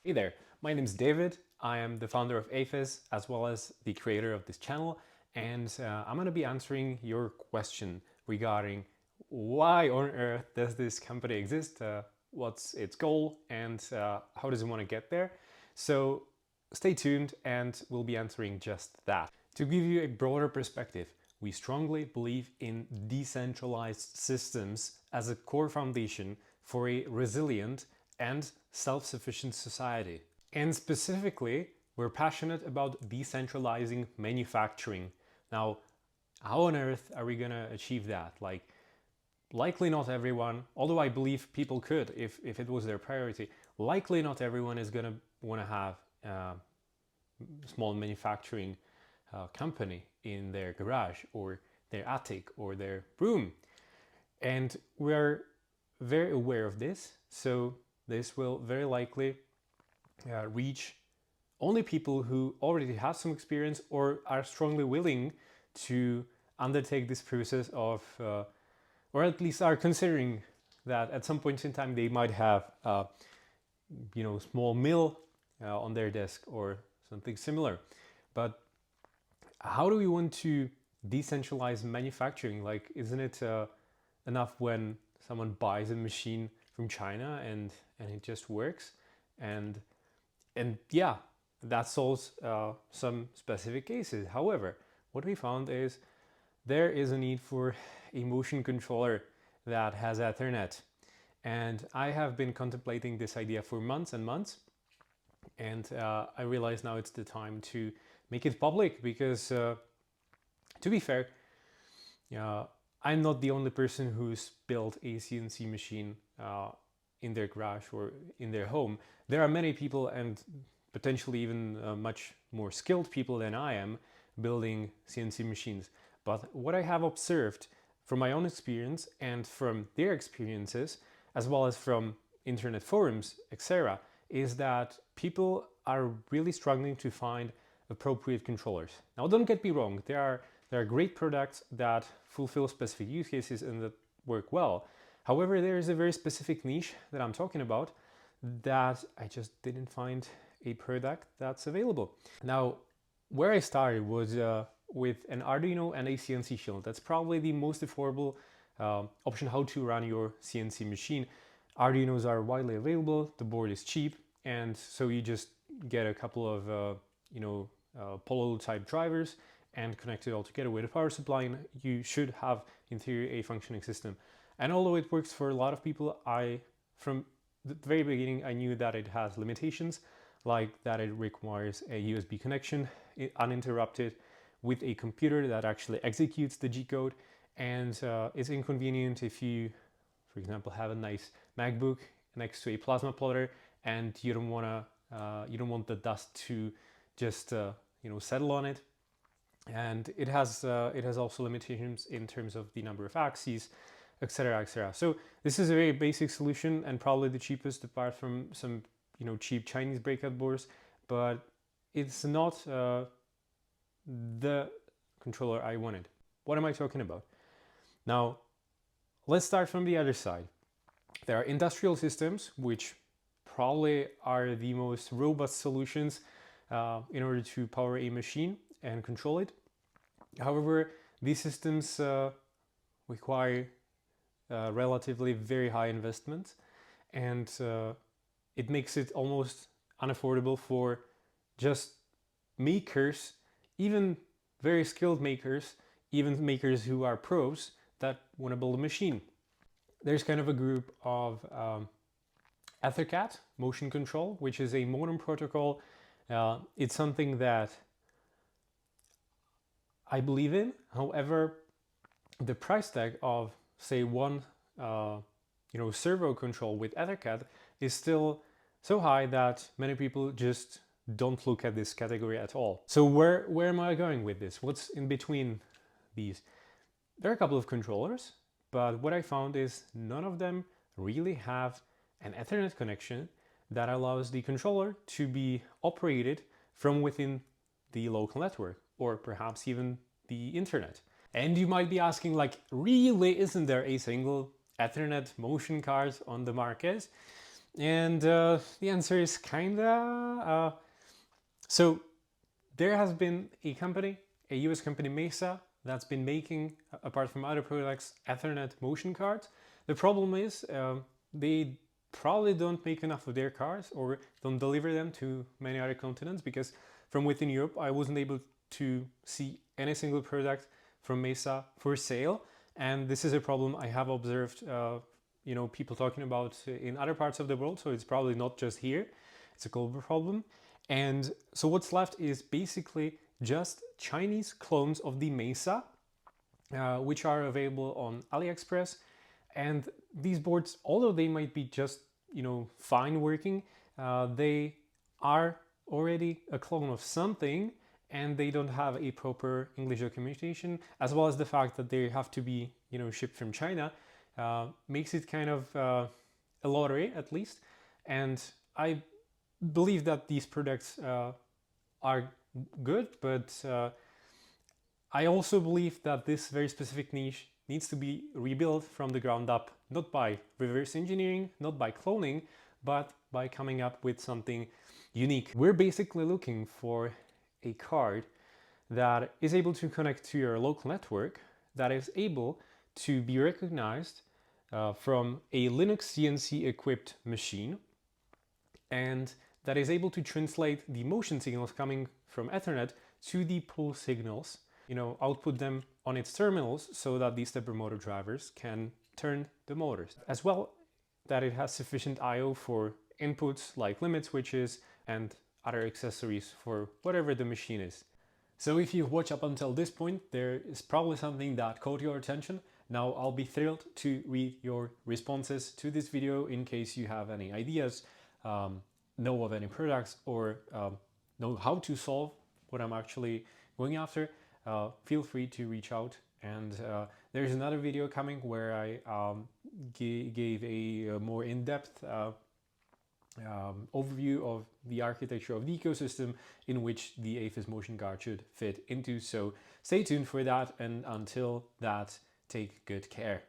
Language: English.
Hey there, my name is David. I am the founder of Aphys as well as the creator of this channel, and I'm going to be answering your question regarding why on earth does this company exist, what's its goal, and how does it want to get there. So stay tuned and we'll be answering just that. To give you a broader perspective, we strongly believe in decentralized systems as a core foundation for a resilient and self-sufficient society. And specifically, we're passionate about decentralizing manufacturing. Now, how on earth are we gonna achieve that? Likely not everyone, although I believe people could if it was their priority, likely not everyone is gonna wanna have a small manufacturing company in their garage or their attic or their room. And we're very aware of this, so this will very likely reach only people who already have some experience or are strongly willing to undertake this process of, or at least are considering that at some point in time they might have, small mill on their desk or something similar. But how do we want to decentralize manufacturing? Like, isn't it enough when someone buys a machine from China and it just works? And yeah, that solves some specific cases. However, what we found is there is a need for a motion controller that has Ethernet. And I have been contemplating this idea for months and months. And I realize now it's the time to make it public because, to be fair, I'm not the only person who's built a CNC machine in their garage or in their home. There are many people, and potentially even much more skilled people than I am, building CNC machines. But what I have observed from my own experience and from their experiences, as well as from internet forums, etc., is that people are really struggling to find appropriate controllers. Now, don't get me wrong, there are great products that fulfill specific use cases and that work well. However, there is a very specific niche that I'm talking about that I just didn't find a product that's available. Now, where I started was with an Arduino and a CNC shield. That's probably the most affordable option how to run your CNC machine. Arduinos are widely available, the board is cheap, and so you just get a couple of Polo type drivers and connect it all together with a power supply, and you should have in theory a functioning system. And although it works for a lot of people, from the very beginning I knew that it has limitations, like that it requires a USB connection uninterrupted with a computer that actually executes the G code, and it's inconvenient if you, for example, have a nice MacBook next to a plasma plotter and you don't want the dust to just settle on it. And it has also limitations in terms of the number of axes, etc., etc. So this is a very basic solution and probably the cheapest apart from some cheap Chinese breakout boards, but it's not the controller I wanted. What am I talking about? Now, let's start from the other side. There are industrial systems, which probably are the most robust solutions in order to power a machine and control it. However, these systems require relatively very high investment, and it makes it almost unaffordable for just makers, even very skilled makers, even makers who are pros that want to build a machine. There's kind of a group of EtherCAT motion control, which is a modem protocol. It's something that I believe in. However, the price tag of, say, one servo control with EtherCAT is still so high that many people just don't look at this category at all. So where am I going with this? What's in between these? There are a couple of controllers, but what I found is none of them really have an Ethernet connection that allows the controller to be operated from within the local network or perhaps even the internet. And you might be asking, really, isn't there a single Ethernet motion card on the market? And the answer is kinda. So there has been a company, a US company, Mesa, that's been making, apart from other products, Ethernet motion cards. The problem is they probably don't make enough of their cards or don't deliver them to many other continents, because from within Europe I wasn't able to see any single product from Mesa for sale. And this is a problem I have observed people talking about in other parts of the world, so it's probably not just here, it's a global problem. And so what's left is basically just Chinese clones of the Mesa, which are available on AliExpress. And these boards, although they might be just fine working, they are already a clone of something, and they don't have a proper English documentation, as well as the fact that they have to be shipped from China, makes it kind of a lottery, at least. And I believe that these products are good, but I also believe that this very specific niche needs to be rebuilt from the ground up, not by reverse engineering, not by cloning, but by coming up with something unique. We're basically looking for a card that is able to connect to your local network, that is able to be recognized from a Linux CNC equipped machine, and that is able to translate the motion signals coming from Ethernet to the pull signals, output them on its terminals so that these stepper motor drivers can turn the motors. As well, that it has sufficient I/O for inputs like limit switches and other accessories for whatever the machine is. So if you've watched up until this point, there is probably something that caught your attention. Now I'll be thrilled to read your responses to this video in case you have any ideas, know of any products, or know how to solve what I'm actually going after. Feel free to reach out. And there's another video coming where I gave a more in-depth overview of the architecture of the ecosystem in which the Aphys motion card should fit into. So stay tuned for that, and until that, take good care.